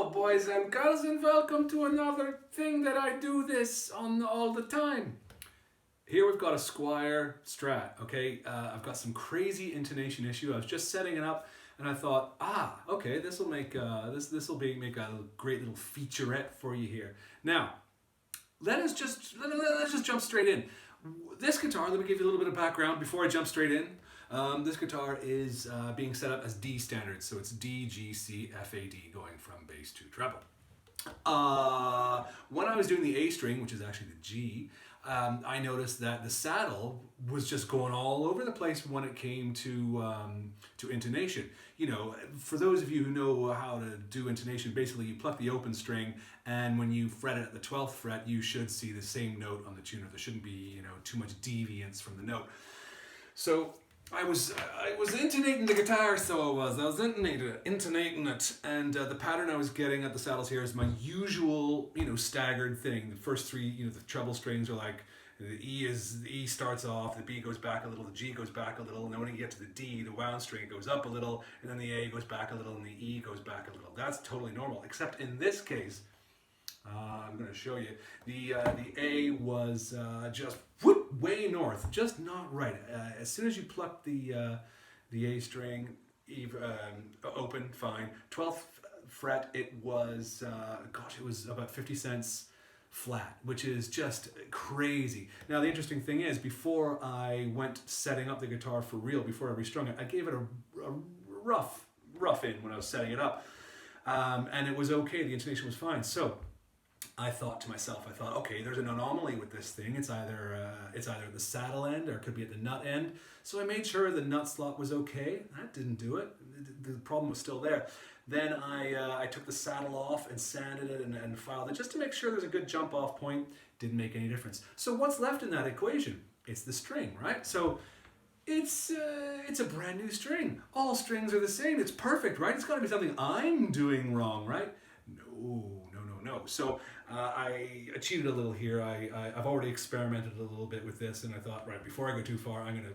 Hello, boys and girls, and welcome to another thing that I do this on all the time. Here we've got a Squire Strat, okay? I've got some crazy intonation issue. I was just setting it up, and I thought, okay, this will make make a great little featurette for you here. Now, let's just jump straight in. This guitar, let me give you a little bit of background before I jump straight in. This guitar is being set up as D standard, so it's D, G, C, F, A, D, going from bass to treble. When I was doing the A string, which is actually the G, I noticed that the saddle was just going all over the place when it came to intonation. You know, for those of you who know how to do intonation, basically you pluck the open string, and when you fret it at the 12th fret, you should see the same note on the tuner. There shouldn't be, too much deviance from the note. So I was intonating the guitar, so I was intonating it, and the pattern I was getting at the saddles here is my usual, staggered thing. The first three, the treble strings are like, the E starts off, the B goes back a little, the G goes back a little, and then when you get to the D, the wound string goes up a little, and then the A goes back a little, and the E goes back a little. That's totally normal, except in this case, I'm going to show you. The A was just way north, just not right. As soon as you pluck the A string open, fine. 12th fret, it was it was about 50 cents flat, which is just crazy. Now the interesting thing is, before I went setting up the guitar for real, before I restrung it, I gave it a rough in when I was setting it up, and it was okay. The intonation was fine. So I thought to myself, okay, there's an anomaly with this thing. It's either at the saddle end or it could be at the nut end. So I made sure the nut slot was okay. That didn't do it. The problem was still there. Then I took the saddle off and sanded it and filed it just to make sure there's a good jump off point. Didn't make any difference. So what's left in that equation? It's the string, right? So it's a brand new string. All strings are the same. It's perfect, right? It's got to be something I'm doing wrong, right? No. So I cheated a little here. I've already experimented a little bit with this, and I thought, right, before I go too far, I'm going to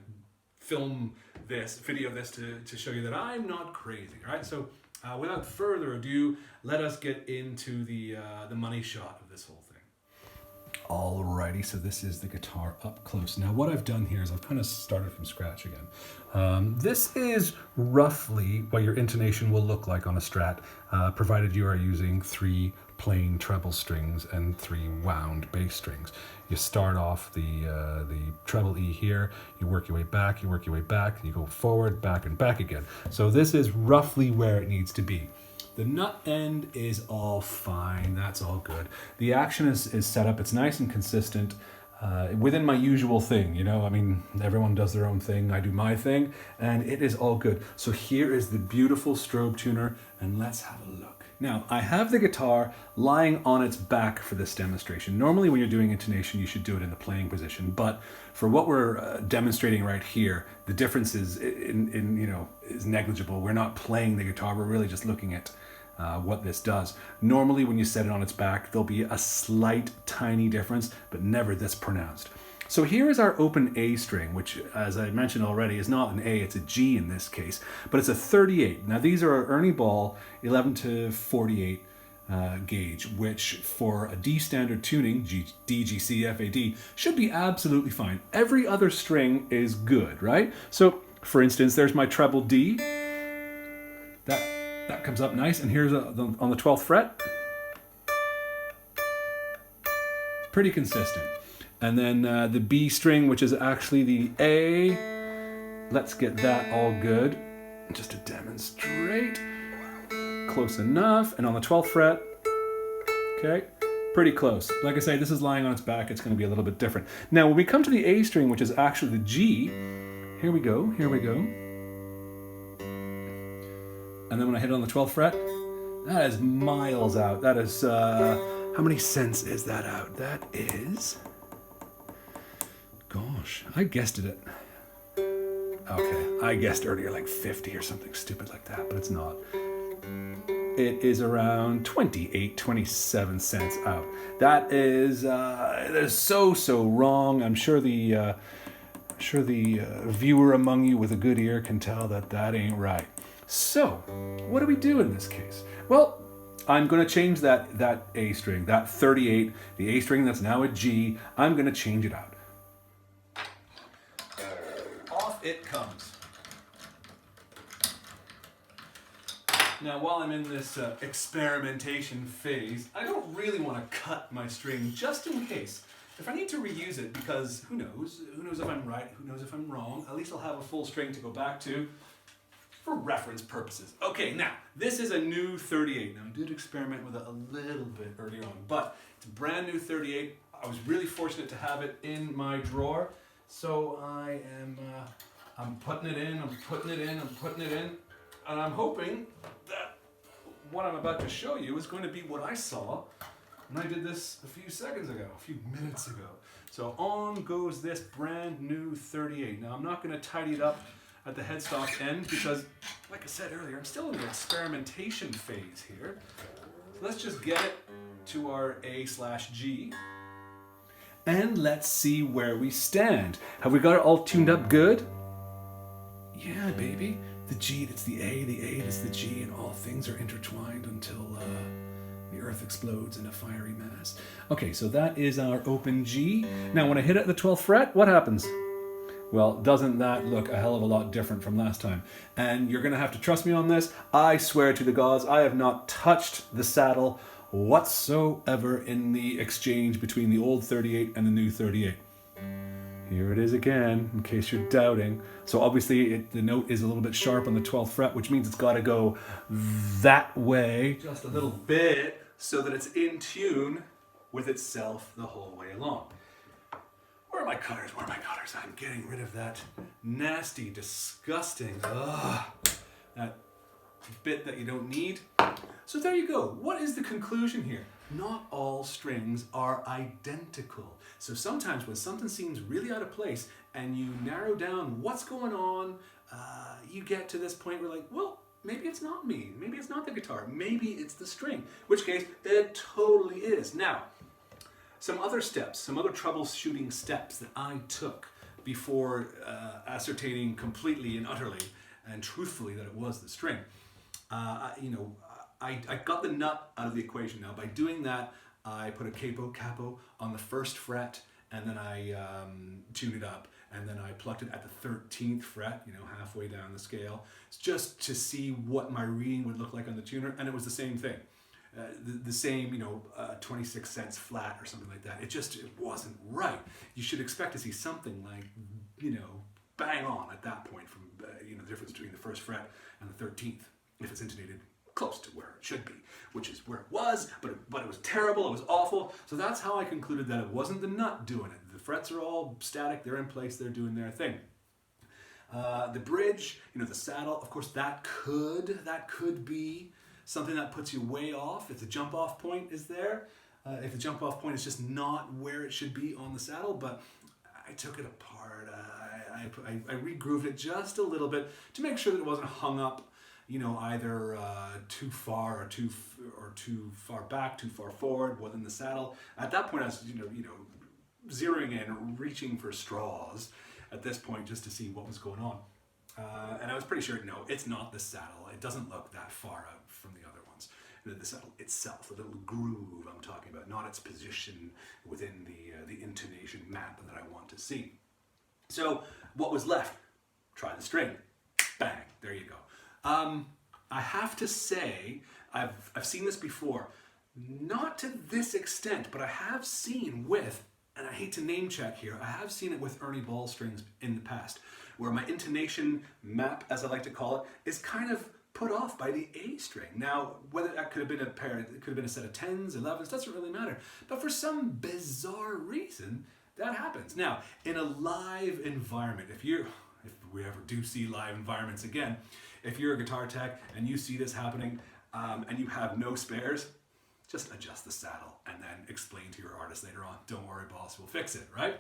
video this to show you that I'm not crazy, right? So without further ado, let us get into the money shot of this whole thing. Alrighty, so this is the guitar up close. Now what I've done here is I've kind of started from scratch again. This is roughly what your intonation will look like on a Strat, provided you are using 3 plain treble strings and 3 wound bass strings. You start off the treble E here, you work your way back, you go forward, back, and back again. So this is roughly where it needs to be. The nut end is all fine, that's all good. The action is set up, it's nice and consistent, within my usual thing, everyone does their own thing, I do my thing, and it is all good. So here is the beautiful strobe tuner, and let's have a look. Now, I have the guitar lying on its back for this demonstration. Normally when you're doing intonation, you should do it in the playing position, but for what we're demonstrating right here, the difference is is negligible. We're not playing the guitar, we're really just looking at what this does. Normally when you set it on its back, there'll be a slight tiny difference, but never this pronounced. So here is our open A string, which, as I mentioned already, is not an A, it's a G in this case, but it's a 38. Now these are Ernie Ball 11 to 48 gauge, which for a D standard tuning, D, G, C, F, A, D, should be absolutely fine. Every other string is good, right? So, for instance, there's my treble D. That comes up nice, and here's on the 12th fret. Pretty consistent. And then the B string, which is actually the A. Let's get that all good. Just to demonstrate. Close enough. And on the 12th fret, okay, pretty close. Like I say, this is lying on its back. It's going to be a little bit different. Now, when we come to the A string, which is actually the G, here we go. And then when I hit it on the 12th fret, that is miles out. That is, how many cents is that out? That is... Gosh, I guessed it at... Okay, I guessed earlier like 50 or something stupid like that, but it's not. It is around 28, 27 cents out. That is so wrong. I'm sure the viewer among you with a good ear can tell that ain't right. So, what do we do in this case? Well, I'm going to change that A string, that 38, the A string that's now a G, I'm going to change it out. Off it comes. Now, while I'm in this experimentation phase, I don't really want to cut my string just in case. If I need to reuse it, because who knows if I'm right, who knows if I'm wrong, at least I'll have a full string to go back to for reference purposes. Okay, now, this is a new 38. Now, I did experiment with it a little bit earlier on, but it's a brand new 38. I was really fortunate to have it in my drawer, so I'm putting it in, I'm putting it in, I'm putting it in, and I'm hoping that what I'm about to show you is going to be what I saw when I did this a few minutes ago. So on goes this brand new 38. Now I'm not going to tidy it up at the headstock end because, like I said earlier, I'm still in the experimentation phase here. So let's just get it to our A/G. And let's see where we stand. Have we got it all tuned up good? Yeah, baby. The G, that's the A that's the G, and all things are intertwined until the earth explodes in a fiery mass. Okay, so that is our open G. Now, when I hit it at the 12th fret, what happens? Well, doesn't that look a hell of a lot different from last time? And you're going to have to trust me on this. I swear to the gods, I have not touched the saddle whatsoever in the exchange between the old 38 and the new 38. Here it is again, in case you're doubting. So obviously the note is a little bit sharp on the 12th fret, which means it's got to go that way just a little bit so that it's in tune with itself the whole way along. Where are my cutters? Where are my cutters? I'm getting rid of that nasty, disgusting, that bit that you don't need. So there you go. What is the conclusion here? Not all strings are identical. So sometimes when something seems really out of place and you narrow down what's going on, you get to this point where like, well, maybe it's not me. Maybe it's not the guitar. Maybe it's the string. In which case, it totally is. Now, some other steps, some other troubleshooting steps that I took before ascertaining completely and utterly and truthfully that it was the string. I got the nut out of the equation now. By doing that, I put a capo on the 1st fret, and then I tuned it up, and then I plucked it at the 13th fret, halfway down the scale, just to see what my reading would look like on the tuner, and it was the same thing. The same, 26 cents flat or something like that. It wasn't right. You should expect to see something like, bang on at that point from, the difference between the 1st fret and the 13th, if it's intonated close to where it should be, which is where it was, but it was terrible, it was awful. So that's how I concluded that it wasn't the nut doing it. The frets are all static, they're in place, they're doing their thing. The bridge, the saddle, of course, that could be something that puts you way off if the jump off point is there. If the jump off point is just not where it should be on the saddle, but I took it apart. I regrooved it just a little bit to make sure that it wasn't hung up either too far or too far back, too far forward, within the saddle. At that point, I was, zeroing in, reaching for straws at this point just to see what was going on. And I was pretty sure, no, it's not the saddle. It doesn't look that far out from the other ones. The saddle itself, the little groove I'm talking about, not its position within the intonation map that I want to see. So what was left? Try the string. Bang, there you go. I have to say, I've seen this before, not to this extent, but I have seen with, and I hate to name check here, I have seen it with Ernie Ball strings in the past, where my intonation map, as I like to call it, is kind of put off by the A string. Now, whether that could have been a pair, it could have been a set of 10s, 11s, doesn't really matter. But for some bizarre reason, that happens. Now, in a live environment, if we ever do see live environments again, if you're a guitar tech and you see this happening and you have no spares, just adjust the saddle and then explain to your artist later on, don't worry boss, we'll fix it, right?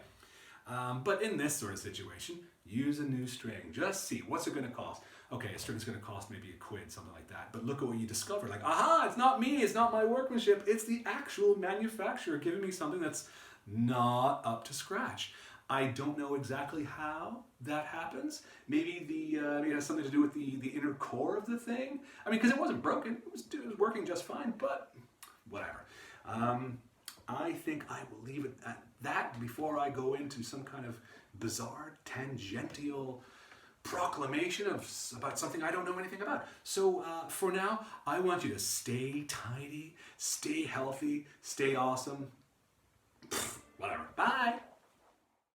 But in this sort of situation, use a new string. Just see, what's it going to cost? Okay, a string's going to cost maybe £1, something like that. But look at what you discover. Like, aha, it's not me, it's not my workmanship, it's the actual manufacturer giving me something that's not up to scratch. I don't know exactly how that happens. Maybe maybe it has something to do with the inner core of the thing. I mean, because it wasn't broken. It was working just fine, but whatever. I think I will leave it at that before I go into some kind of bizarre tangential proclamation about something I don't know anything about. So for now, I want you to stay tidy, stay healthy, stay awesome. Whatever. Bye.